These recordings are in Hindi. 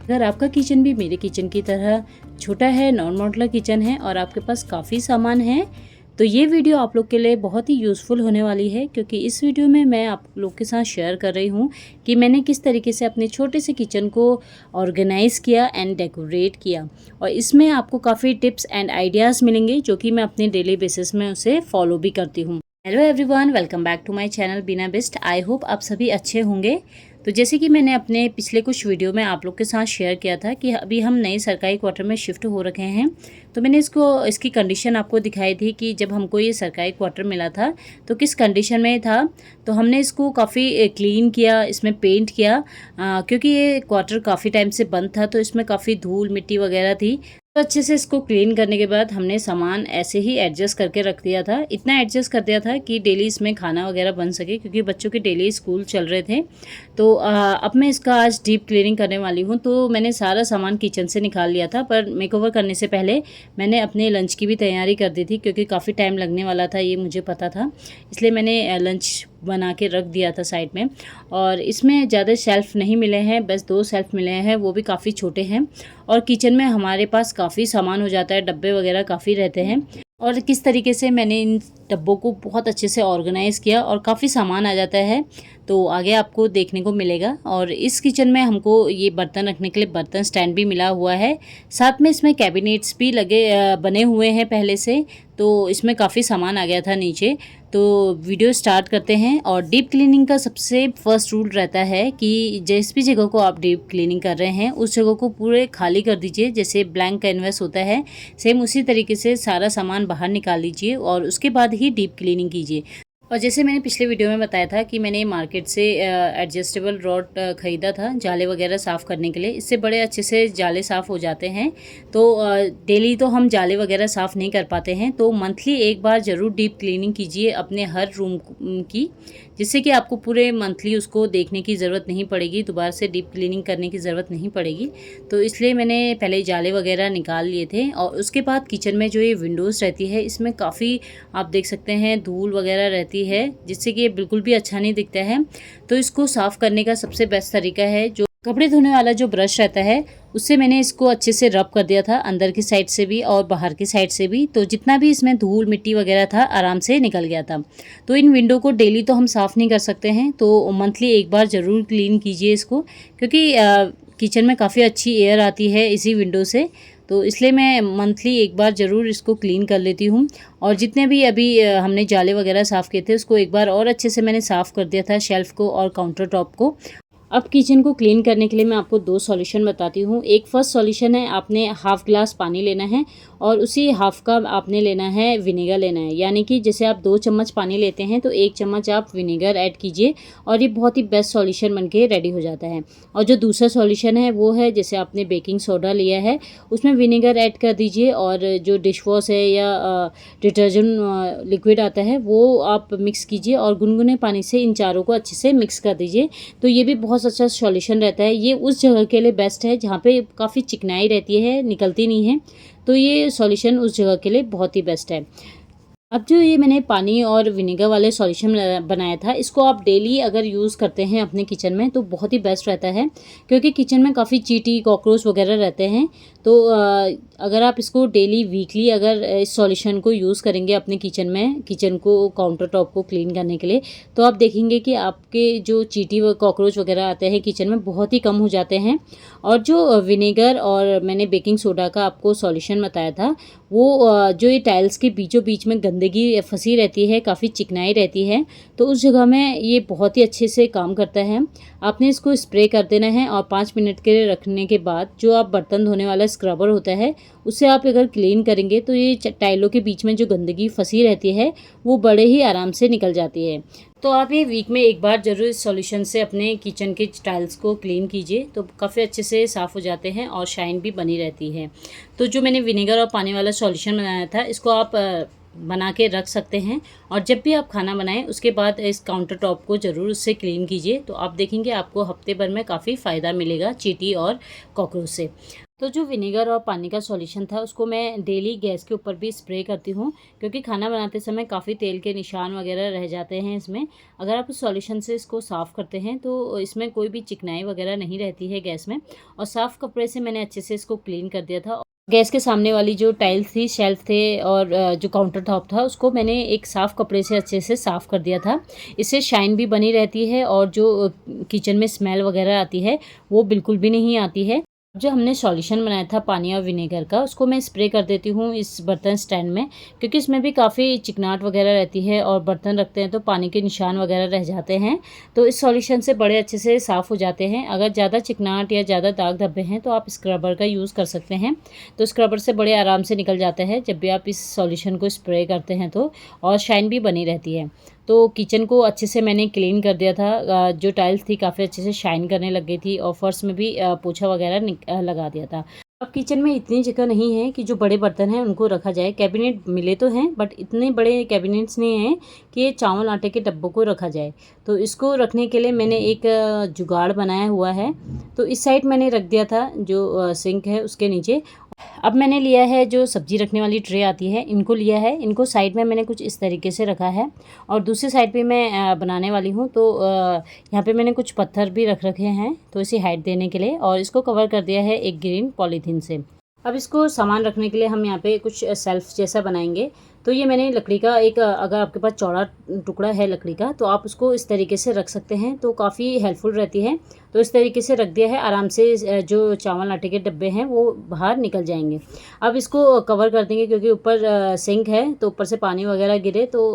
अगर आपका किचन भी मेरे किचन की तरह छोटा है, नॉन मॉड्यूलर किचन है और आपके पास काफ़ी सामान है, तो ये वीडियो आप लोग के लिए बहुत ही यूज़फुल होने वाली है, क्योंकि इस वीडियो में मैं आप लोग के साथ शेयर कर रही हूँ कि मैंने किस तरीके से अपने छोटे से किचन को ऑर्गेनाइज़ किया एंड डेकोरेट किया। और इसमें आपको काफ़ी टिप्स एंड आइडियाज़ मिलेंगे जो कि मैं अपने डेली बेसिस में उसे फॉलो भी करती हूँ। Hello everyone, welcome back to my channel Bina best. I hope आप सभी अच्छे होंगे। तो जैसे कि मैंने अपने पिछले कुछ वीडियो में आप लोग के साथ शेयर किया था कि अभी हम नए सरकारी क्वार्टर में शिफ्ट हो रखे हैं, तो मैंने इसकी कंडीशन आपको दिखाई थी कि जब हमको ये सरकारी क्वार्टर मिला था तो किस कंडीशन में था। तो हमने इसको काफ़ी क्लीन किया, इसमें पेंट किया, क्योंकि ये क्वार्टर काफ़ी टाइम से बंद था तो इसमें काफ़ी धूल मिट्टी वगैरह थी। तो अच्छे से इसको क्लीन करने के बाद हमने सामान ऐसे ही एडजस्ट करके रख दिया था। इतना एडजस्ट कर दिया था कि डेली इसमें खाना वगैरह बन सके, क्योंकि बच्चों के डेली स्कूल चल रहे थे। तो अब मैं इसका आज डीप क्लीनिंग करने वाली हूँ। तो मैंने सारा सामान किचन से निकाल लिया था, पर मेकओवर करने से पहले मैंने अपने लंच की भी तैयारी कर दी थी, क्योंकि काफ़ी टाइम लगने वाला था, ये मुझे पता था। इसलिए मैंने लंच बना के रख दिया था साइड में। और इसमें ज़्यादा शेल्फ़ नहीं मिले हैं, बस 2 शेल्फ़ मिले हैं, वो भी काफ़ी छोटे हैं। और किचन में हमारे पास काफ़ी सामान हो जाता है, डब्बे वगैरह काफ़ी रहते हैं। और किस तरीके से मैंने इन डब्बों को बहुत अच्छे से ऑर्गेनाइज़ किया और काफ़ी सामान आ जाता है, तो आगे आपको देखने को मिलेगा। और इस किचन में हमको ये बर्तन रखने के लिए बर्तन स्टैंड भी मिला हुआ है, साथ में इसमें कैबिनेट्स भी बने हुए हैं पहले से। तो इसमें काफ़ी सामान आ गया था नीचे। तो वीडियो स्टार्ट करते हैं। और डीप क्लीनिंग का सबसे फर्स्ट रूल रहता है कि जिस भी जगह को आप डीप क्लीनिंग कर रहे हैं उस जगह को पूरे खाली कर दीजिए। जैसे ब्लैंक कैनवस होता है, सेम उसी तरीके से सारा सामान बाहर निकाल लीजिए और उसके बाद ही डीप क्लीनिंग कीजिए। और जैसे मैंने पिछले वीडियो में बताया था कि मैंने मार्केट से एडजस्टेबल रॉड ख़रीदा था जाले वगैरह साफ़ करने के लिए। इससे बड़े अच्छे से जाले साफ़ हो जाते हैं। तो डेली तो हम जाले वगैरह साफ़ नहीं कर पाते हैं, तो मंथली एक बार ज़रूर डीप क्लीनिंग कीजिए अपने हर रूम की, जिससे कि आपको पूरे मंथली उसको देखने की ज़रूरत नहीं पड़ेगी, दोबारा से डीप क्लीनिंग करने की ज़रूरत नहीं पड़ेगी। तो इसलिए मैंने पहले जाले वगैरह निकाल लिए थे। और उसके बाद किचन में जो ये विंडोज़ रहती है, इसमें काफ़ी आप देख सकते हैं धूल वगैरह रहती है, जिससे कि ये बिल्कुल भी अच्छा नहीं दिखता है। तो इसको साफ़ करने का सबसे बेस्ट तरीका है, जो कपड़े धोने वाला जो ब्रश रहता है उससे मैंने इसको अच्छे से रब कर दिया था, अंदर की साइड से भी और बाहर की साइड से भी। तो जितना भी इसमें धूल मिट्टी वगैरह था आराम से निकल गया था। तो इन विंडो को डेली तो हम साफ़ नहीं कर सकते हैं, तो मंथली एक बार ज़रूर क्लीन कीजिए इसको, क्योंकि किचन में काफ़ी अच्छी एयर आती है इसी विंडो से। तो इसलिए मैं मंथली एक बार ज़रूर इसको क्लीन कर लेती हूँ। और जितने भी अभी हमने जाले वगैरह साफ़ किए थे उसको एक बार और अच्छे से मैंने साफ़ कर दिया था, शेल्फ़ को और काउंटर टॉप को। अब किचन को क्लीन करने के लिए मैं आपको 2 सॉल्यूशन बताती हूँ। एक फर्स्ट सॉल्यूशन है, आपने हाफ़ ग्लास पानी लेना है और उसी हाफ़ का आपने लेना है विनेगर लेना है। यानी कि जैसे आप 2 चम्मच पानी लेते हैं तो 1 चम्मच आप विनेगर ऐड कीजिए और ये बहुत ही बेस्ट सॉल्यूशन बन के रेडी हो जाता है। और जो दूसरा सॉल्यूशन है वो है, जैसे आपने बेकिंग सोडा लिया है उसमें विनेगर ऐड कर दीजिए और जो डिश वॉश है या डिटर्जेंट लिक्विड आता है वो आप मिक्स कीजिए और गुनगुने पानी से इन चारों को अच्छे से मिक्स कर दीजिए। तो ये भी बहुत अच्छा सॉल्यूशन रहता है। ये उस जगह के लिए बेस्ट है जहाँ पे काफ़ी चिकनाई रहती है, निकलती नहीं है, तो ये सॉल्यूशन उस जगह के लिए बहुत ही बेस्ट है। अब जो ये मैंने पानी और विनेगर वाले सॉल्यूशन बनाया था, इसको आप डेली अगर यूज़ करते हैं अपने किचन में तो बहुत ही बेस्ट रहता है, क्योंकि किचन में काफ़ी चींटी कॉकरोच वगैरह रहते हैं। तो अगर आप इसको डेली वीकली अगर इस सॉल्यूशन को यूज़ करेंगे अपने किचन में, किचन को काउंटर टॉप को क्लीन करने के लिए, तो आप देखेंगे कि आपके जो चींटी व कॉकरोच वगैरह आते हैं किचन में बहुत ही कम हो जाते हैं। और जो विनेगर और मैंने बेकिंग सोडा का आपको सॉल्यूशन बताया था, वो जो ये टाइल्स के बीचों बीच में गंदगी फंसी रहती है, काफ़ी चिकनाई रहती है, तो उस जगह में ये बहुत ही अच्छे से काम करता है। आपने इसको स्प्रे कर देना है और 5 मिनट के लिए रखने के बाद जो आप बर्तन धोने वाला स्क्रबर होता है उससे आप अगर क्लीन करेंगे तो ये टाइलों के बीच में जो गंदगी फंसी रहती है वो बड़े ही आराम से निकल जाती है। तो आप ये वीक में एक बार ज़रूर इस सॉल्यूशन से अपने किचन के टाइल्स को क्लीन कीजिए, तो काफ़ी अच्छे से साफ़ हो जाते हैं और शाइन भी बनी रहती है। तो जो मैंने विनेगर और पानी वाला सॉल्यूशन बनाया था, इसको आप बना के रख सकते हैं और जब भी आप खाना बनाएं उसके बाद इस काउंटर टॉप को ज़रूर उससे क्लीन कीजिए। तो आप देखेंगे आपको हफ्ते भर में काफ़ी फ़ायदा मिलेगा चींटी और कॉकरोच से। तो जो विनेगर और पानी का सॉल्यूशन था उसको मैं डेली गैस के ऊपर भी स्प्रे करती हूँ, क्योंकि खाना बनाते समय काफ़ी तेल के निशान वगैरह रह जाते हैं इसमें। अगर आप उस सॉल्यूशन से इसको साफ़ करते हैं तो इसमें कोई भी चिकनाई वगैरह नहीं रहती है गैस में। और साफ़ कपड़े से मैंने अच्छे से इसको क्लीन कर दिया था। गैस के सामने वाली जो टाइल्स थी, शेल्फ थे और जो काउंटर टॉप था, उसको मैंने एक साफ़ कपड़े से अच्छे से साफ़ कर दिया था। इससे शाइन भी बनी रहती है और जो किचन में स्मेल वगैरह आती है वो बिल्कुल भी नहीं आती है। जो हमने सॉल्यूशन बनाया था पानी और विनेगर का, उसको मैं स्प्रे कर देती हूँ इस बर्तन स्टैंड में, क्योंकि इसमें भी काफ़ी चिकनाहट वगैरह रहती है और बर्तन रखते हैं तो पानी के निशान वगैरह रह जाते हैं। तो इस सॉल्यूशन से बड़े अच्छे से साफ़ हो जाते हैं। अगर ज़्यादा चिकनाहट या ज़्यादा दाग धब्बे हैं तो आप स्क्रबर का यूज़ कर सकते हैं। तो स्क्रबर से बड़े आराम से निकल जाता है जब भी आप इस सॉल्यूशन को स्प्रे करते हैं तो, और शाइन भी बनी रहती है। तो किचन को अच्छे से मैंने क्लीन कर दिया था। जो टाइल्स थी काफ़ी अच्छे से शाइन करने लग गई थी और फर्श में भी पोछा वगैरह लगा दिया था। अब किचन में इतनी जगह नहीं है कि जो बड़े बर्तन हैं उनको रखा जाए। कैबिनेट मिले तो हैं बट इतने बड़े कैबिनेट्स नहीं हैं कि ये चावल आटे के डब्बों को रखा जाए। तो इसको रखने के लिए मैंने एक जुगाड़ बनाया हुआ है। तो इस साइड मैंने रख दिया था जो सिंक है उसके नीचे। अब मैंने लिया है जो सब्ज़ी रखने वाली ट्रे आती है, इनको लिया है। इनको साइड में मैंने कुछ इस तरीके से रखा है और दूसरी साइड पे मैं बनाने वाली हूँ। तो यहाँ पे मैंने कुछ पत्थर भी रख रखे हैं तो इसे हाइट देने के लिए, और इसको कवर कर दिया है एक ग्रीन पॉलीथीन से। अब इसको सामान रखने के लिए हम यहाँ पे कुछ सेल्फ जैसा बनाएंगे। तो ये मैंने लकड़ी का एक, अगर आपके पास चौड़ा टुकड़ा है लकड़ी का तो आप उसको इस तरीके से रख सकते हैं, तो काफ़ी हेल्पफुल रहती है। तो इस तरीके से रख दिया है, आराम से जो चावल आटे के डब्बे हैं वो बाहर निकल जाएंगे। अब इसको कवर कर देंगे क्योंकि ऊपर सिंक है तो ऊपर से पानी वगैरह गिरे तो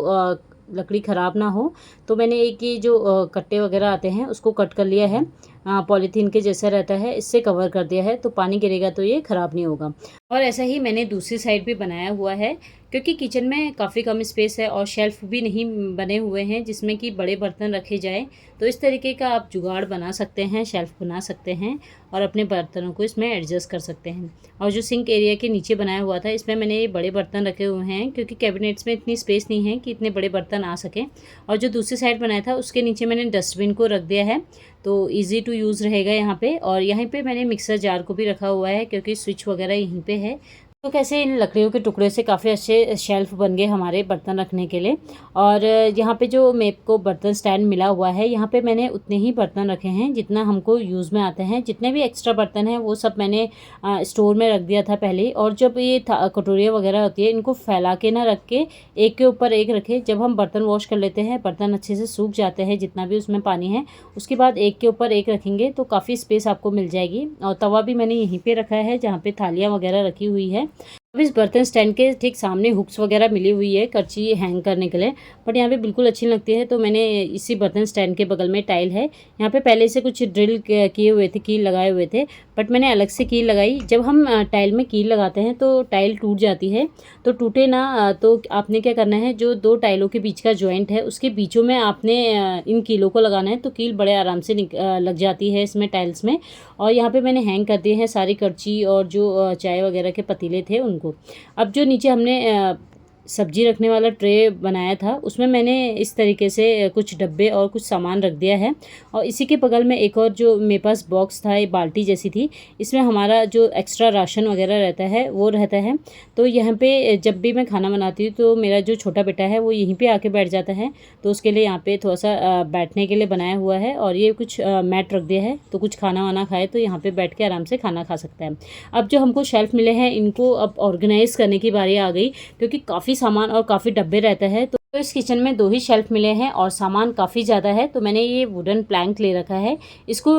लकड़ी ख़राब ना हो। तो मैंने एक ये जो कट्टे वगैरह आते हैं उसको कट कर लिया है, पॉलीथीन के जैसा रहता है, इससे कवर कर दिया है तो पानी गिरेगा तो ये ख़राब नहीं होगा। और ऐसा ही मैंने दूसरी साइड भी बनाया हुआ है, क्योंकि किचन में काफ़ी कम स्पेस है और शेल्फ भी नहीं बने हुए हैं जिसमें कि बड़े बर्तन रखे जाएं। तो इस तरीके का आप जुगाड़ बना सकते हैं, शेल्फ बना सकते हैं और अपने बर्तनों को इसमें एडजस्ट कर सकते हैं। और जो सिंक एरिया के नीचे बनाया हुआ था इसमें मैंने ये बड़े बर्तन रखे हुए हैं, क्योंकि कैबिनेट्स में इतनी स्पेस नहीं है कि इतने बड़े बर्तन आ सकें। और जो दूसरी साइड बनाया था उसके नीचे मैंने डस्टबिन को रख दिया है, तो ईज़ी टू यूज़ रहेगा यहाँ पे। और यहाँ पे मैंने मिक्सर जार को भी रखा हुआ है क्योंकि स्विच वगैरह यहीं पे है। तो कैसे इन लकड़ियों के टुकड़े से काफ़ी अच्छे शेल्फ बन गए हमारे बर्तन रखने के लिए। और यहाँ पे जो मेरे को बर्तन स्टैंड मिला हुआ है यहाँ पे मैंने उतने ही बर्तन रखे हैं जितना हमको यूज़ में आते हैं। जितने भी एक्स्ट्रा बर्तन हैं वो सब मैंने स्टोर में रख दिया था पहले ही। और जब ये कटोरियाँ वगैरह होती है इनको फैला के ना रख के एक के ऊपर एक रखे। जब हम बर्तन वॉश कर लेते हैं, बर्तन अच्छे से सूख जाते हैं जितना भी उसमें पानी है, उसके बाद एक के ऊपर एक रखेंगे तो काफ़ी स्पेस आपको मिल जाएगी। और तवा भी मैंने यहीं पे रखा है जहाँ पे थालियाँ वगैरह रखी हुई है। अब इस बर्तन स्टैंड के ठीक सामने हुक्स वगैरह मिली हुई है करची हैंग करने के लिए, बट यहाँ पे बिल्कुल अच्छी लगती है। तो मैंने इसी बर्तन स्टैंड के बगल में टाइल है, यहाँ पे पहले से कुछ ड्रिल किए हुए थे, कील लगाए हुए थे, बट मैंने अलग से कील लगाई। जब हम टाइल में कील लगाते हैं तो टाइल टूट जाती है, तो टूटे ना तो आपने क्या करना है, जो दो टाइलों के बीच का जॉइंट है उसके बीचों में आपने इन कीलों को लगाना है, तो कील बड़े आराम से लग जाती है इसमें टाइल्स में। और यहाँ पे मैंने हैंग कर दिए हैं सारी करची और जो चाय वगैरह के पतीले थे उनको। अब जो नीचे हमने सब्जी रखने वाला ट्रे बनाया था उसमें मैंने इस तरीके से कुछ डब्बे और कुछ सामान रख दिया है। और इसी के बगल में एक और जो मेरे पास बॉक्स था, ये बाल्टी जैसी थी, इसमें हमारा जो एक्स्ट्रा राशन वगैरह रहता है वो रहता है। तो यहाँ पे जब भी मैं खाना बनाती हूँ तो मेरा जो छोटा बेटा है वो यहीं पे आके बैठ जाता है, तो उसके लिए यहाँ पे थोड़ा सा बैठने के लिए बनाया हुआ है। और ये कुछ मैट रख दिया है, तो कुछ खाना वाना खाए तो यहाँ पे बैठ के आराम से खाना खा सकता है। अब जो हमको शेल्फ मिले हैं इनको अब ऑर्गेनाइज़ करने की बारी आ गई, क्योंकि काफ़ी सामान और काफ़ी डब्बे रहते हैं। तो इस किचन में 2 ही शेल्फ मिले हैं और सामान काफ़ी ज़्यादा है, तो मैंने ये वुडन प्लैंक ले रखा है। इसको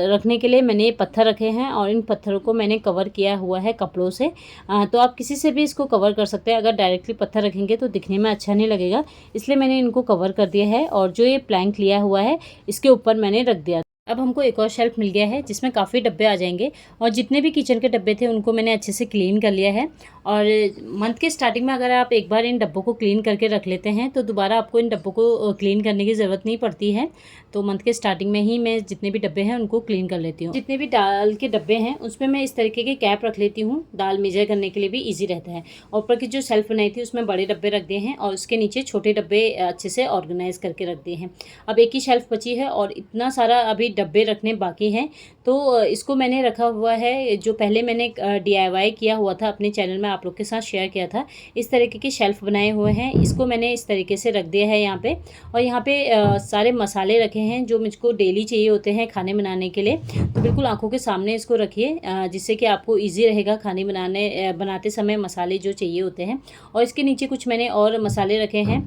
रखने के लिए मैंने पत्थर रखे हैं और इन पत्थरों को मैंने कवर किया हुआ है कपड़ों से। तो आप किसी से भी इसको कवर कर सकते हैं। अगर डायरेक्टली पत्थर रखेंगे तो दिखने में अच्छा नहीं लगेगा, इसलिए मैंने इनको कवर कर दिया है। और जो ये प्लैंक लिया हुआ है इसके ऊपर मैंने रख दिया। अब हमको एक और शेल्फ मिल गया है जिसमें काफ़ी डब्बे आ जाएंगे, और जितने भी किचन के डब्बे थे उनको मैंने अच्छे से क्लीन कर लिया है। और मंथ के स्टार्टिंग में अगर आप एक बार इन डब्बों को क्लीन करके रख लेते हैं तो दोबारा आपको इन डब्बों को क्लीन करने की ज़रूरत नहीं पड़ती है। तो मंथ के स्टार्टिंग में ही मैं जितने भी डब्बे हैं उनको क्लीन कर लेती हूँ। जितने भी दाल के डब्बे हैं उसमें मैं इस तरीके के कैप रख लेती हूँ, दाल मेजर करने के लिए भी ईजी रहता है। और ऊपर की जो शेल्फ बनाई थी उसमें बड़े डब्बे रख दिए हैं और उसके नीचे छोटे डब्बे अच्छे से ऑर्गेनाइज करके रख दिए हैं। अब एक ही शेल्फ बची है और इतना सारा अभी डब्बे रखने बाकी हैं। तो इसको मैंने रखा हुआ है, जो पहले मैंने DIY किया हुआ था अपने चैनल में, आप लोग के साथ शेयर किया था। इस तरीके के शेल्फ़ बनाए हुए हैं, इसको मैंने इस तरीके से रख दिया है यहाँ पे। और यहाँ पे सारे मसाले रखे हैं जो मुझको डेली चाहिए होते हैं खाने बनाने के लिए। तो बिल्कुल आँखों के सामने इसको रखिए, जिससे कि आपको ईज़ी रहेगा खाने बनाते समय मसाले जो चाहिए होते हैं। और इसके नीचे कुछ मैंने और मसाले रखे हैं,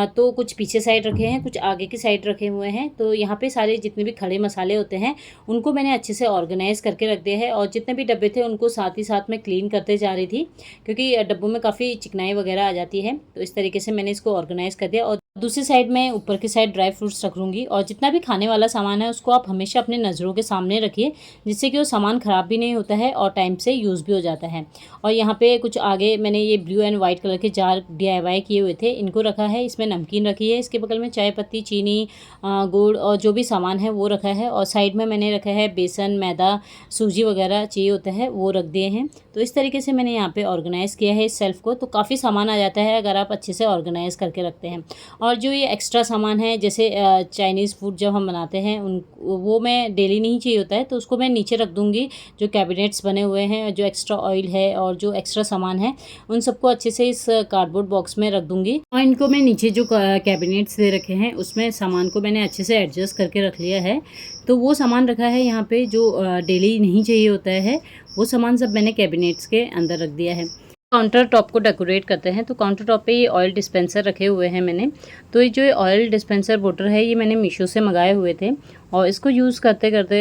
तो कुछ पीछे साइड रखे हैं, कुछ आगे की साइड रखे हुए हैं। तो यहाँ पे सारे जितने भी खड़े मसाले होते हैं उनको मैंने अच्छे से ऑर्गेनाइज़ करके रख दिया है। और जितने भी डब्बे थे उनको साथ ही साथ में क्लीन करते जा रही थी, क्योंकि डब्बों में काफ़ी चिकनाई वगैरह आ जाती है। तो इस तरीके से मैंने इसको ऑर्गेनाइज़ कर दिया। और दूसरी साइड में ऊपर की साइड ड्राई फ्रूट्स रख लूँगी। और जितना भी खाने वाला सामान है उसको आप हमेशा अपने नज़रों के सामने रखिए, जिससे कि वो सामान ख़राब भी नहीं होता है और टाइम से यूज़ भी हो जाता है। और यहाँ पे कुछ आगे मैंने ये ब्लू एंड वाइट कलर के जार DIY किए हुए थे, इनको रखा है। इसमें नमकीन रखी है, इसके बगल में चाय पत्ती, चीनी, गुड़ और जो भी सामान है वो रखा है। और साइड में मैंने रखा है बेसन, मैदा, सूजी वगैरह चाहिए होता है वो रख दिए हैं। तो इस तरीके से मैंने यहाँ पे ऑर्गेनाइज़ किया है इस शेल्फ़ को। तो काफ़ी सामान आ जाता है अगर आप अच्छे से ऑर्गेनाइज़ करके रखते हैं। और जो ये एक्स्ट्रा सामान है, जैसे चाइनीज़ फूड जब हम बनाते हैं वो मैं डेली नहीं चाहिए होता है, तो उसको मैं नीचे रख दूँगी। जो कैबिनेट्स बने हुए हैं, जो एक्स्ट्रा ऑयल है और जो एक्स्ट्रा सामान है, उन सबको अच्छे से इस कार्डबोर्ड बॉक्स में रख दूँगी। और इनको मैं नीचे जो कैबिनेट्स दे रखे हैं उसमें सामान को मैंने अच्छे से एडजस्ट करके रख लिया है। तो वो सामान रखा है यहाँ पे जो डेली नहीं चाहिए होता है, वो सामान सब मैंने कैबिनेट्स के अंदर रख दिया है। काउंटर टॉप को डेकोरेट करते हैं, तो काउंटर टॉप पे ये ऑयल डिस्पेंसर रखे हुए हैं मैंने। तो ये जो ऑयल डिस्पेंसर बोतल है ये मैंने मीशो से मंगाए हुए थे। और इसको यूज़ करते करते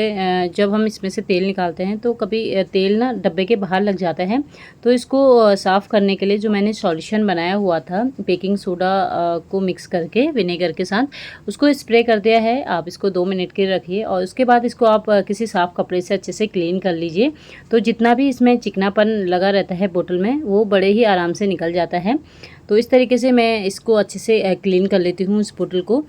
जब हम इसमें से तेल निकालते हैं तो कभी तेल ना डब्बे के बाहर लग जाता है। तो इसको साफ़ करने के लिए जो मैंने सॉल्यूशन बनाया हुआ था, बेकिंग सोडा को मिक्स करके विनेगर के साथ, उसको स्प्रे कर दिया है। आप इसको 2 मिनट के लिए रखिए और उसके बाद इसको आप किसी साफ़ कपड़े से अच्छे से क्लीन कर लीजिए। तो जितना भी इसमें चिकनापन लगा रहता है बोतल में, वो बड़े ही आराम से निकल जाता है। तो इस तरीके से मैं इसको अच्छे से क्लीन कर लेती हूँ इस बोतल को।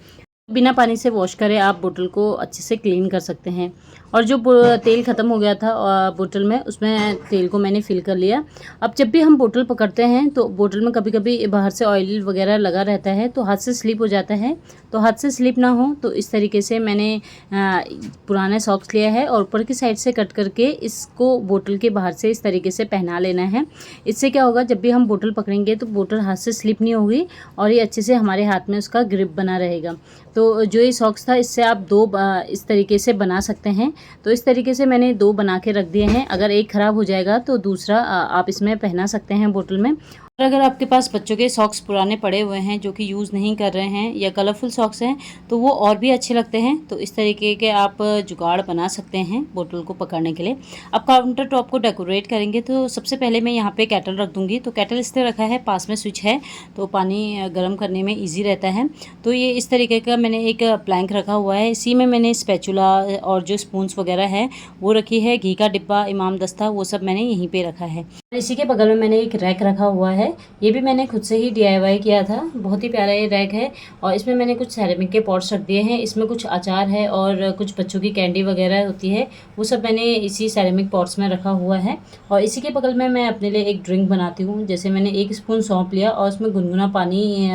बिना पानी से वॉश करें आप बोतल को अच्छे से क्लीन कर सकते हैं। और जो तेल ख़त्म हो गया था बोतल में, उसमें तेल को मैंने फिल कर लिया। अब जब भी हम बोतल पकड़ते हैं तो बोतल में कभी कभी बाहर से ऑयल वगैरह लगा रहता है, तो हाथ से स्लिप हो जाता है। तो हाथ से स्लिप ना हो तो इस तरीके से मैंने पुराना सॉक्स लिया है और ऊपर की साइड से कट करके इसको बोतल के बाहर से इस तरीके से पहना लेना है। इससे क्या होगा, जब भी हम बोतल पकड़ेंगे तो बोतल हाथ से स्लिप नहीं होगी और ये अच्छे से हमारे हाथ में उसका ग्रिप बना रहेगा। तो जो ये सॉक्स था, इससे आप 2 इस तरीके से बना सकते हैं। तो इस तरीके से मैंने 2 बना के रख दिए हैं। अगर एक ख़राब हो जाएगा तो दूसरा आप इसमें पहना सकते हैं बोतल में। और अगर आपके पास बच्चों के सॉक्स पुराने पड़े हुए हैं जो कि यूज़ नहीं कर रहे हैं, या कलरफुल सॉक्स हैं, तो वो और भी अच्छे लगते हैं। तो इस तरीके के आप जुगाड़ बना सकते हैं बोतल को पकड़ने के लिए। अब काउंटर टॉप को डेकोरेट करेंगे तो सबसे पहले मैं यहाँ पे केटल रख दूँगी। तो केटल इसलिए रखा है, पास में स्विच है तो पानी गर्म करने में ईजी रहता है। तो ये इस तरीके का मैंने एक प्लैंक रखा हुआ है। इसी में मैंने स्पैचुला और जो स्पून्स वगैरह है वो रखी है। घी का डिब्बा, इमाम दस्ता, वो सब मैंने यहीं पे रखा है। इसी के बगल में मैंने एक रैक रखा हुआ है। ये भी मैंने खुद से ही DIY किया था। बहुत ही प्यारा ये रैक है और इसमें मैंने कुछ सेरेमिक के पॉट्स रख दिए हैं। इसमें कुछ अचार है और कुछ बच्चों की कैंडी वगैरह होती है, वो सब मैंने इसी सेरेमिक पॉट्स में रखा हुआ है। और इसी के बगल में मैं अपने लिए एक ड्रिंक बनाती हूँ। जैसे मैंने 1 स्पून सौंफ लिया और उसमें गुनगुना पानी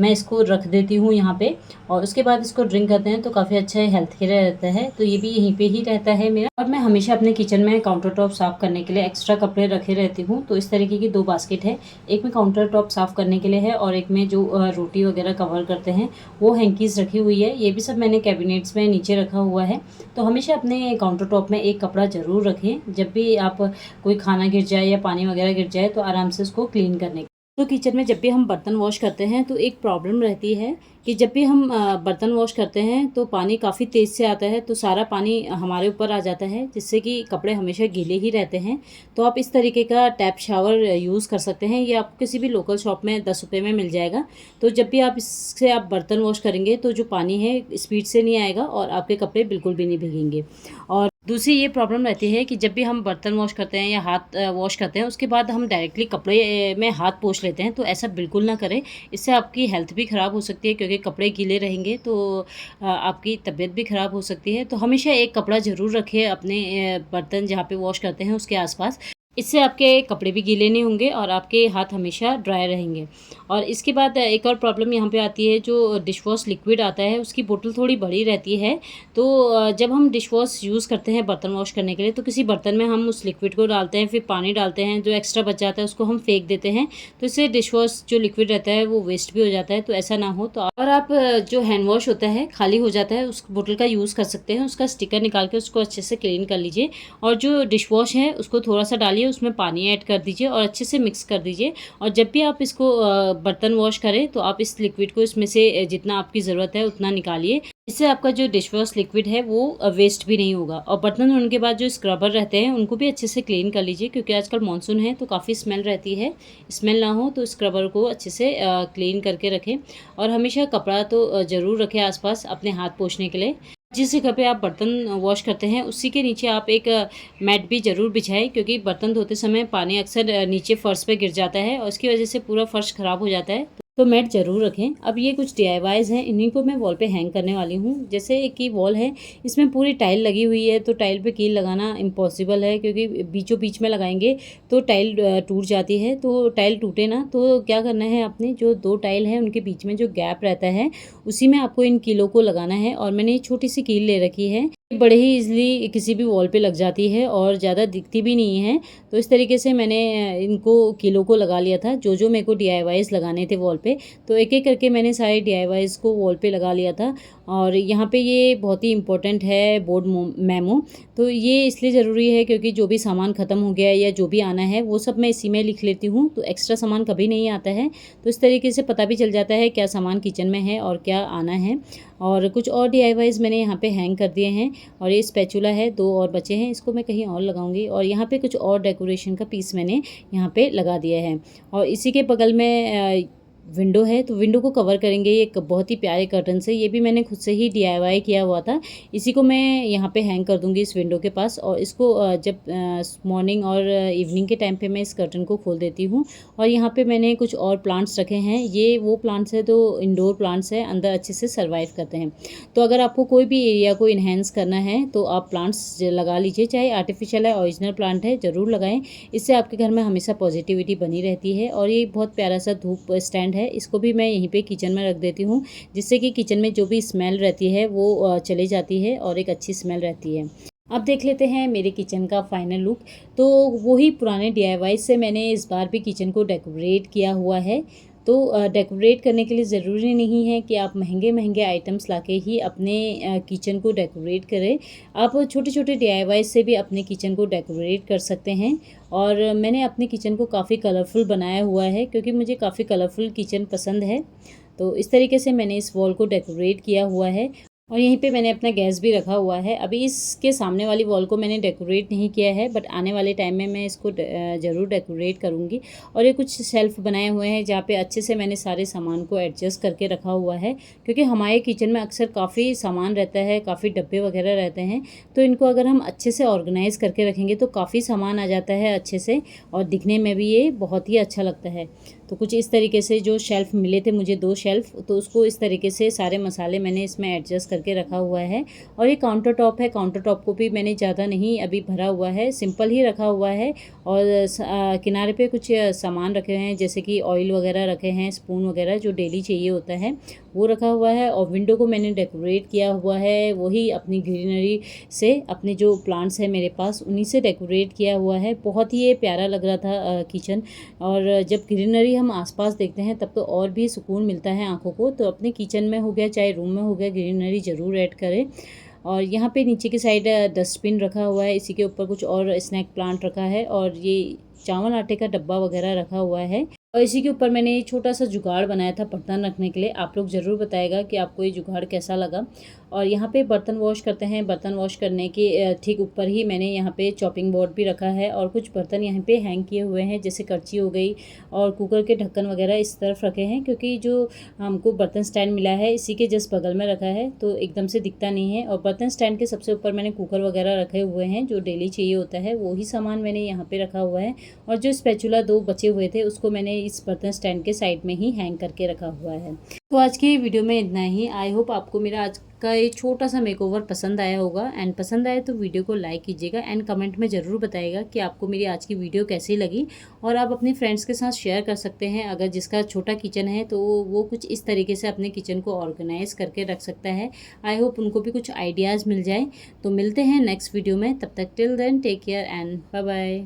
मैं इसको रख देती हूँ यहाँ पे, और उसके बाद इसको ड्रिंक करते हैं तो काफ़ी अच्छा हेल्थ के लिए रहता है। तो ये भी यहीं पे ही रहता है मेरा। और मैं हमेशा अपने किचन में काउंटर टॉप साफ़ करने के लिए एक्स्ट्रा कपड़े रखे रहती हूँ। तो इस तरीके की 2 बास्केट है, एक में काउंटर टॉप साफ़ करने के लिए है और एक में जो रोटी वगैरह कवर करते हैं वो हैंकीज़ रखी हुई है। ये भी सब मैंने कैबिनेट्स में नीचे रखा हुआ है। तो हमेशा अपने काउंटर टॉप में एक कपड़ा ज़रूर रखें, जब भी आप कोई खाना गिर जाए या पानी वगैरह गिर जाए तो आराम से उसको क्लीन करने। तो किचन में जब भी हम बर्तन वॉश करते हैं तो एक प्रॉब्लम रहती है कि जब भी हम बर्तन वॉश करते हैं तो पानी काफ़ी तेज़ से आता है, तो सारा पानी हमारे ऊपर आ जाता है, जिससे कि कपड़े हमेशा गीले ही रहते हैं। तो आप इस तरीके का टैप शावर यूज़ कर सकते हैं। ये आपको किसी भी लोकल शॉप में 10 रुपये में मिल जाएगा। तो जब भी आप इससे आप बर्तन वॉश करेंगे तो जो पानी है स्पीड से नहीं आएगा और आपके कपड़े बिल्कुल भी नहीं भीगेंगे। और दूसरी ये प्रॉब्लम रहती है कि जब भी हम बर्तन वॉश करते हैं या हाथ वॉश करते हैं, उसके बाद हम डायरेक्टली कपड़े में हाथ पोंछ लेते हैं। तो ऐसा बिल्कुल ना करें, इससे आपकी हेल्थ भी ख़राब हो सकती है, क्योंकि कपड़े गीले रहेंगे तो आपकी तबीयत भी ख़राब हो सकती है। तो हमेशा एक कपड़ा ज़रूर रखें अपने बर्तन जहाँ पे वॉश करते हैं उसके आसपास। इससे आपके कपड़े भी गीले नहीं होंगे और आपके हाथ हमेशा ड्राई रहेंगे। और इसके बाद एक और प्रॉब्लम यहाँ पे आती है, जो डिश वॉश लिक्विड आता है उसकी बोतल थोड़ी बड़ी रहती है। तो जब हम डिश वॉश यूज़ करते हैं बर्तन वॉश करने के लिए, तो किसी बर्तन में हम उस लिक्विड को डालते हैं, फिर पानी डालते हैं, जो एक्स्ट्रा बच जाता है उसको हम फेंक देते हैं। तो इससे डिश वॉश जो लिक्विड रहता है वो वेस्ट भी हो जाता है। तो ऐसा ना हो, तो और आप जो हैंड वॉश होता है खाली हो जाता है, उस बोतल का यूज़ कर सकते हैं। उसका स्टिकर निकाल के उसको अच्छे से क्लीन कर लीजिए और जो डिश वॉश है उसको थोड़ा सा डालिए, उसमें पानी ऐड कर दीजिए और अच्छे से मिक्स कर दीजिए। और जब भी आप इसको बर्तन वॉश करें तो आप इस लिक्विड को इसमें से जितना आपकी ज़रूरत है उतना निकालिए। इससे आपका जो डिश वॉश लिक्विड है वो वेस्ट भी नहीं होगा। और बर्तन धोने के बाद जो स्क्रबर रहते हैं उनको भी अच्छे से क्लीन कर लीजिए, क्योंकि आजकल मानसून है तो काफ़ी स्मेल रहती है। स्मेल ना हो तो स्क्रबर को अच्छे से क्लीन करके रखें। और हमेशा कपड़ा तो ज़रूर रखें आसपास अपने हाथ पोंछने के लिए। जिस जगह पे आप बर्तन वॉश करते हैं उसी के नीचे आप एक मैट भी ज़रूर बिछाएं, क्योंकि बर्तन धोते समय पानी अक्सर नीचे फ़र्श पे गिर जाता है और इसकी वजह से पूरा फ़र्श ख़राब हो जाता है। तो मैट ज़रूर रखें। अब ये कुछ DIYs हैं, इन्हीं को मैं वॉल पे हैंग करने वाली हूँ। जैसे एक की वॉल है, इसमें पूरी टाइल लगी हुई है, तो टाइल पे कील लगाना इम्पॉसिबल है, क्योंकि बीचों बीच में लगाएंगे तो टाइल टूट जाती है। तो टाइल टूटे ना, तो क्या करना है, आपने जो 2 टाइल है उनके बीच में जो गैप रहता है उसी में आपको इन कीलों को लगाना है। और मैंने छोटी सी कील ले रखी है, बड़े ही इजीली किसी भी वॉल पे लग जाती है और ज़्यादा दिखती भी नहीं है। तो इस तरीके से मैंने इनको कीलों को लगा लिया था, जो मेरे को DIYs लगाने थे वॉल पे। तो एक एक करके मैंने सारे DIYs को वॉल पे लगा लिया था। और यहाँ पे ये बहुत ही इम्पोर्टेंट है बोर्ड मेमो। तो ये इसलिए ज़रूरी है क्योंकि जो भी सामान ख़त्म हो गया या जो भी आना है वो सब मैं इसी में लिख लेती हूँ, तो एक्स्ट्रा सामान कभी नहीं आता है। तो इस तरीके से पता भी चल जाता है क्या सामान किचन में है और क्या आना है। और कुछ और DIYs मैंने यहाँ पे हैंग कर दिए हैं। और ये स्पैचुला है, 2 और बचे हैं, इसको मैं कहीं और लगाऊंगी। और यहाँ पे कुछ और डेकोरेशन का पीस मैंने यहाँ पे लगा दिया है। और इसी के बगल में विंडो है, तो विंडो को कवर करेंगे एक बहुत ही प्यारे कर्टन से। ये भी मैंने खुद से ही DIY किया हुआ था। इसी को मैं यहाँ पे हैंग कर दूँगी इस विंडो के पास। और इसको जब मॉर्निंग और इवनिंग के टाइम पे मैं इस कर्टन को खोल देती हूँ। और यहाँ पे मैंने कुछ और प्लांट्स रखे हैं। ये वो प्लांट्स है, तो इंडोर प्लांट्स है, अंदर अच्छे से सर्वाइव करते हैं। तो अगर आपको कोई भी एरिया को इन्हेंस करना है तो आप प्लांट्स लगा लीजिए, चाहे आर्टिफिशियल है ओरिजिनल प्लांट है, ज़रूर लगाएं। इससे आपके घर में हमेशा पॉजिटिविटी बनी रहती है। और ये बहुत प्यारा सा धूप स्टैंड है, इसको भी मैं यहीं पे किचन में रख देती हूँ, जिससे कि किचन में जो भी स्मेल रहती है वो चली जाती है और एक अच्छी स्मेल रहती है। अब देख लेते हैं मेरे किचन का फाइनल लुक। तो वही पुराने DIY से मैंने इस बार भी किचन को डेकोरेट किया हुआ है। तो डेकोरेट करने के लिए ज़रूरी नहीं है कि आप महंगे महंगे आइटम्स लाके ही अपने किचन को डेकोरेट करें। आप छोटे छोटे DIY से भी अपने किचन को डेकोरेट कर सकते हैं। और मैंने अपने किचन को काफ़ी कलरफुल बनाया हुआ है, क्योंकि मुझे काफ़ी कलरफुल किचन पसंद है। तो इस तरीके से मैंने इस वॉल को डेकोरेट किया हुआ है। और यहीं पे मैंने अपना गैस भी रखा हुआ है। अभी इसके सामने वाली वॉल को मैंने डेकोरेट नहीं किया है, बट आने वाले टाइम में मैं इसको ज़रूर डेकोरेट करूँगी। और ये कुछ शेल्फ़ बनाए हुए हैं जहाँ पे अच्छे से मैंने सारे सामान को एडजस्ट करके रखा हुआ है, क्योंकि हमारे किचन में अक्सर काफ़ी सामान रहता है, काफ़ी डब्बे वगैरह रहते हैं। तो इनको अगर हम अच्छे से ऑर्गेनाइज़ करके रखेंगे तो काफ़ी सामान आ जाता है अच्छे से, और दिखने में भी ये बहुत ही अच्छा लगता है। तो कुछ इस तरीके से जो शेल्फ़ मिले थे मुझे 2 शेल्फ़, तो उसको इस तरीके से सारे मसाले मैंने इसमें एडजस्ट करके रखा हुआ है। और ये काउंटर टॉप है, काउंटर टॉप को भी मैंने ज़्यादा नहीं अभी भरा हुआ है, सिंपल ही रखा हुआ है। और किनारे पे कुछ सामान रखे हुए हैं, जैसे कि ऑयल वगैरह रखे हैं, स्पून वगैरह जो डेली चाहिए होता है वो रखा हुआ है। और विंडो को मैंने डेकोरेट किया हुआ है, वही अपनी ग्रीनरी से, अपने जो प्लांट्स हैं मेरे पास उन्हीं से डेकोरेट किया हुआ है। बहुत ही ये प्यारा लग रहा था किचन। और जब ग्रीनरी हम आसपास देखते हैं तब तो और भी सुकून मिलता है आंखों को। तो अपने किचन में हो गया चाहे रूम में हो गया, ग्रीनरी ज़रूर ऐड करें। और यहाँ पे नीचे की साइड डस्टबिन रखा हुआ है, इसी के ऊपर कुछ और स्नैक प्लांट रखा है, और ये चावल आटे का डब्बा वगैरह रखा हुआ है। और इसी के ऊपर मैंने ये छोटा सा जुगाड़ बनाया था बर्तन रखने के लिए। आप लोग ज़रूर बताएगा कि आपको ये जुगाड़ कैसा लगा। और यहाँ पे बर्तन वॉश करते हैं, बर्तन वॉश करने के ठीक ऊपर ही मैंने यहाँ पे चॉपिंग बोर्ड भी रखा है। और कुछ बर्तन यहाँ पे हैंग किए हुए हैं, जैसे करछी हो गई और कुकर के ढक्कन वगैरह इस तरफ रखे हैं, क्योंकि जो हमको बर्तन स्टैंड मिला है इसी के जस्ट बगल में रखा है, तो एकदम से दिखता नहीं है। और बर्तन स्टैंड के सबसे ऊपर मैंने कुकर वगैरह रखे हुए हैं, जो डेली चाहिए होता है वही सामान मैंने यहाँ पे रखा हुआ है। और जो स्पैचुला 2 बचे हुए थे उसको मैंने इस बर्तन स्टैंड के साइड में ही हैंग करके रखा हुआ है। तो आज की वीडियो में इतना ही। आई होप आपको मेरा आज का ये छोटा सा मेकओवर पसंद आया होगा। एंड पसंद आए तो वीडियो को लाइक कीजिएगा एंड कमेंट में ज़रूर बताइएगा कि आपको मेरी आज की वीडियो कैसी लगी। और आप अपने फ्रेंड्स के साथ शेयर कर सकते हैं। अगर जिसका छोटा किचन है तो वो कुछ इस तरीके से अपने किचन को ऑर्गेनाइज करके रख सकता है। आई होप उनको भी कुछ आइडियाज़ मिल जाए। तो मिलते हैं नेक्स्ट वीडियो में, तब तक till then take care and bye bye.